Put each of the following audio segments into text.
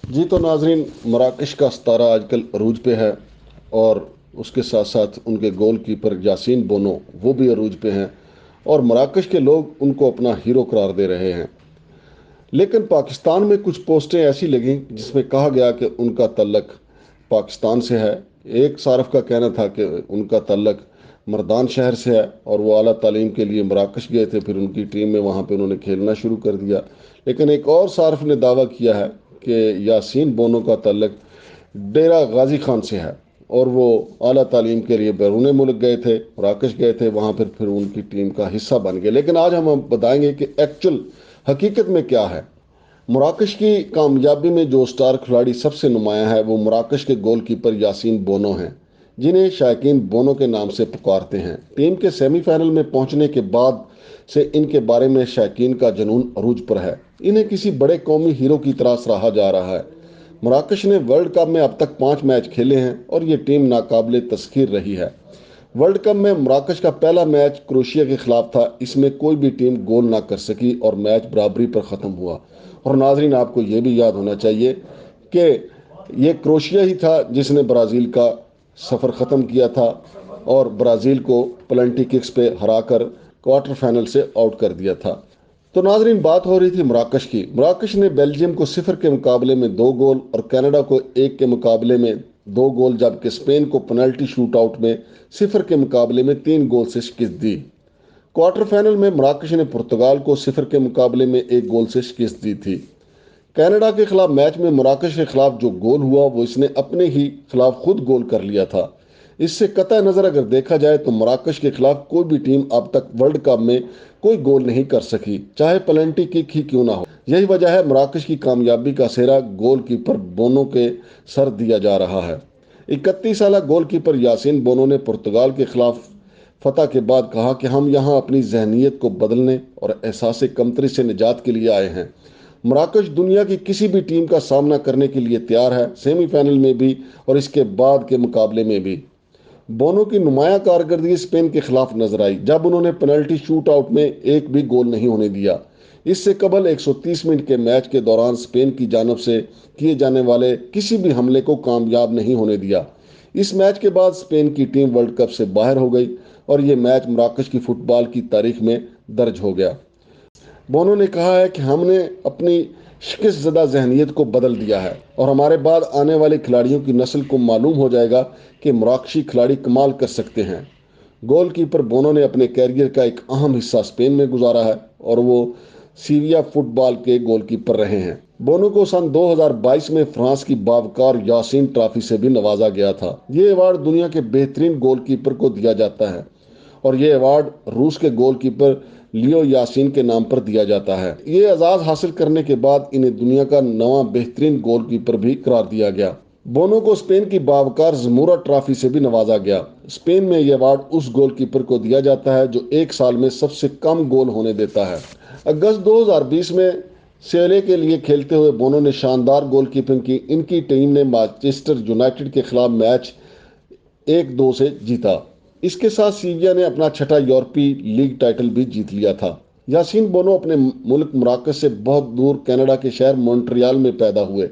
जी तो नाजरीन, मराकश का सितारा आजकल अरूज पे है और उसके साथ साथ उनके गोल कीपर यासीन बोनो वो भी अरूज पे हैं और मराकश के लोग उनको अपना हीरो करार दे रहे हैं। लेकिन पाकिस्तान में कुछ पोस्टें ऐसी लगीं जिसमें कहा गया कि उनका तल्लक पाकिस्तान से है। एक सारफ का कहना था कि उनका तल्लक मर्दान शहर से है और वो आला तालीम के लिए मराकश गए थे, फिर उनकी टीम में वहाँ पे उन्होंने खेलना शुरू कर दिया। लेकिन एक और सारफ ने दावा किया है कि यासीन बोनो का तल्लक डेरा गाजी खान से है और वो आला तालीम के लिए बैरून मुल्क गए थे, मराकश गए थे, वहाँ फिर उनकी टीम का हिस्सा बन गए। लेकिन आज हम बताएंगे कि एक्चुअल हकीकत में क्या है। मराकश की कामयाबी में जो स्टार खिलाड़ी सबसे नुमाया है वो मराकश के गोलकीपर यासीन बोनो हैं, जिन्हें शायकीन बोनो के नाम से पुकारते हैं। टीम के सेमीफाइनल में पहुंचने के बाद से इनके बारे में शायकीन का जुनून अरूज पर है। इन्हें किसी बड़े कौमी हीरो की तरह सराहा जा रहा है। मराकश ने वर्ल्ड कप में अब तक 5 मैच खेले हैं और ये टीम नाकाबिले तस्खीर रही है। वर्ल्ड कप में मराकश का पहला मैच क्रोशिया के खिलाफ था। इसमें कोई भी टीम गोल ना कर सकी और मैच बराबरी पर ख़त्म हुआ। और नाजरीन, आपको ये भी याद होना चाहिए कि ये क्रोशिया ही था जिसने ब्राज़ील का सफ़र ख़त्म किया था और ब्राज़ील को पेनल्टी किक्स पे हराकर क्वार्टर फाइनल से आउट कर दिया था। तो नाजरीन, बात हो रही थी मराकश की। मराकश ने बेल्जियम को 0 के मुकाबले में 2 गोल और कनाडा को 1 के मुकाबले में 2 गोल, जबकि स्पेन को पेनल्टी शूट आउट में 0 के मुकाबले में 3 गोल से शिकस्त दी। क्वार्टर फाइनल में मराकश ने पुर्तगाल को 0 के मुकाबले में 1 गोल से शिकस्त दी थी। कनाडा के खिलाफ मैच में मराकश के खिलाफ जो गोल हुआ वो इसने अपने ही खिलाफ खुद गोल कर लिया था। इससे कतई नज़र अगर देखा जाए तो मराकश के खिलाफ कोई भी टीम अब तक वर्ल्ड कप में कोई गोल नहीं कर सकी, चाहे पेनल्टी किक ही क्यों ना हो। यही वजह है मराकश की कामयाबी का सेहरा गोलकीपर बोनो के सर दिया जा रहा है। 31 साल गोलकीपर यासीन बोनो ने पुर्तगाल के खिलाफ फतह के बाद कहा कि हम यहाँ अपनी जहनीत को बदलने और एहसास कमतरी से निजात के लिए आए हैं। मराकश दुनिया की किसी भी टीम का सामना करने के लिए तैयार है, सेमीफाइनल में भी और इसके बाद के मुकाबले में भी। बोनो की नुमाया कारकर्दगी स्पेन के खिलाफ नजर आई जब उन्होंने पेनल्टी शूट आउट में एक भी गोल नहीं होने दिया। इससे कबल 130 मिनट के मैच के दौरान स्पेन की जानब से किए जाने वाले किसी भी हमले को कामयाब नहीं होने दिया। इस मैच के बाद स्पेन की टीम वर्ल्ड कप से बाहर हो गई और ये मैच मराकश की फुटबॉल की तारीख में दर्ज हो गया। बोनो ने कहा है कि हमने अपनी शिकस्त ज़दा जहनीत को बदल दिया है और हमारे बाद आने वाले खिलाड़ियों की नस्ल को मालूम हो जाएगा कि मराकशी खिलाड़ी कमाल कर सकते हैं। गोलकीपर बोनो ने अपने कैरियर का एक अहम हिस्सा स्पेन में गुजारा है और वो सीविया फुटबॉल के गोलकीपर रहे हैं। बोनो को सन 2022 में फ्रांस की बावकार यासीन ट्रॉफी से भी नवाजा गया था। ये अवार्ड दुनिया के बेहतरीन गोलकीपर को दिया जाता है और ये अवार्ड रूस के गोलकीपर लियो यासीन के नाम पर दिया जाता है। ये एजाज हासिल करने के बाद इन्हें दुनिया का नवा बेहतरीन गोलकीपर भी करार दिया गया। बोनो को स्पेन की बावकार जमूरा ट्रॉफी से भी नवाजा गया। स्पेन में यह अवार्ड उस गोलकीपर को दिया जाता है जो एक साल में सबसे कम गोल होने देता है। अगस्त 2020 में सेले के लिए खेलते हुए बोनो ने शानदार गोलकीपिंग की। इनकी टीम ने मैनचेस्टर यूनाइटेड के खिलाफ मैच 1-2 से जीता। इसके साथ सीविया ने अपना छठा यूरोपीय लीग टाइटल भी जीत लिया था। यासीन बोनो अपने मुल्क मराकश से बहुत दूर कनाडा के शहर मॉन्ट्रियल में पैदा हुए।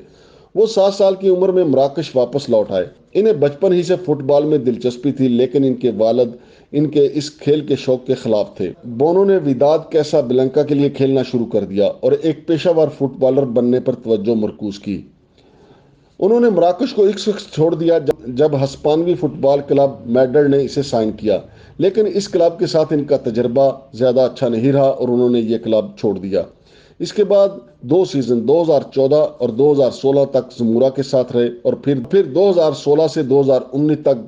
वो 7 साल की उम्र में मराकश वापस लौट आए। इन्हें बचपन ही से फुटबॉल में दिलचस्पी थी, लेकिन इनके वालिद इनके इस खेल के शौक के खिलाफ थे। बोनो ने विदाद कैसाब्लैंका के लिए खेलना शुरू कर दिया और एक पेशावर फुटबॉलर बनने पर तवज्जो मरकूज की। उन्होंने मराकश को इस वक्त छोड़ दिया जब हस्पानवी फुटबॉल क्लब मैड्रिड ने इसे साइन किया, लेकिन इस क्लब के साथ इनका तजर्बा ज़्यादा अच्छा नहीं रहा और उन्होंने ये क्लब छोड़ दिया। इसके बाद 2 सीज़न 2014 और 2016 तक जमूरा के साथ रहे और फिर 2016 से 2019 तक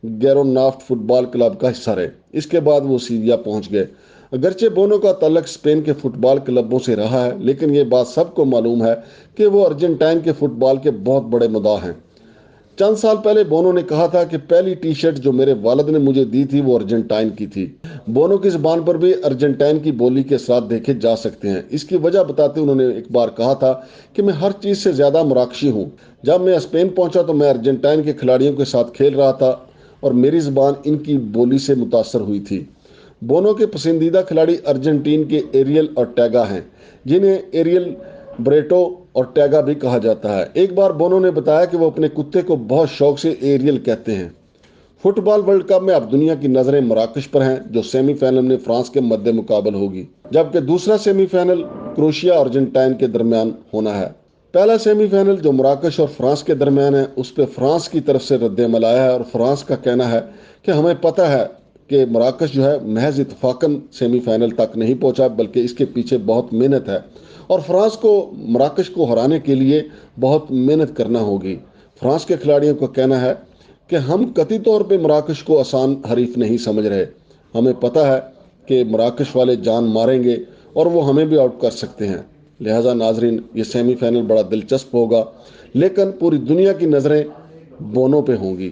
गैरोनाफ्ट फुटबॉल क्लब का हिस्सा रहे। इसके बाद वो सीविया पहुंच गए। अगरचे बोनो का तल्लक स्पेन के फुटबॉल क्लबों से रहा है, लेकिन ये बात सबको मालूम है कि वो अर्जेंटाइन के फुटबॉल के बहुत बड़े मुद्दा हैं। चंद साल पहले बोनो ने कहा था कि पहली टी शर्ट जो मेरे वालिद ने मुझे दी थी वो अर्जेंटाइन की थी। बोनो की जुबान पर भी अर्जेंटाइन की बोली के साथ देखे जा सकते हैं। इसकी वजह बताते उन्होंने एक बार कहा था कि मैं हर चीज़ से ज़्यादा मराकशी हूँ। जब मैं स्पेन पहुंचा तो मैं अर्जेंटाइन के खिलाड़ियों के साथ खेल रहा था और मेरी जुबान इनकी बोली से मुतासर हुई थी। बोनो के पसंदीदा खिलाड़ी अर्जेंटीन के एरियल और टैगा हैं, जिन्हें एरियल بریٹو اور ٹیگا بھی کہا جاتا ہے۔ ایک بار بونو نے بتایا کہ وہ اپنے کتے کو بہت شوق سے ایریل کہتے ہیں۔ فٹ بال ورلڈ کپ میں اب دنیا کی نظریں مراکش پر ہیں، جو سیمی فائنل میں فرانس کے مد مقابل ہوگی، جبکہ دوسرا سیمی فائنل کروشیا اور ارجنٹائن کے درمیان ہونا ہے۔ پہلا سیمی فائنل جو مراکش اور فرانس کے درمیان ہے، اس پہ فرانس کی طرف سے رد عمل آیا ہے، اور فرانس کا کہنا ہے کہ ہمیں پتہ ہے کہ مراکش جو ہے محض اتفاقاً سیمی فائنل تک نہیں پہنچا، بلکہ اس کے پیچھے بہت محنت ہے، اور فرانس کو مراکش کو ہرانے کے لیے بہت محنت کرنا ہوگی۔ فرانس کے کھلاڑیوں کا کہنا ہے کہ ہم قطعی طور پہ مراکش کو آسان حریف نہیں سمجھ رہے، ہمیں پتہ ہے کہ مراکش والے جان ماریں گے اور وہ ہمیں بھی آؤٹ کر سکتے ہیں۔ لہٰذا ناظرین، یہ سیمی فائنل بڑا دلچسپ ہوگا، لیکن پوری دنیا کی نظریں بونو پہ ہوں گی۔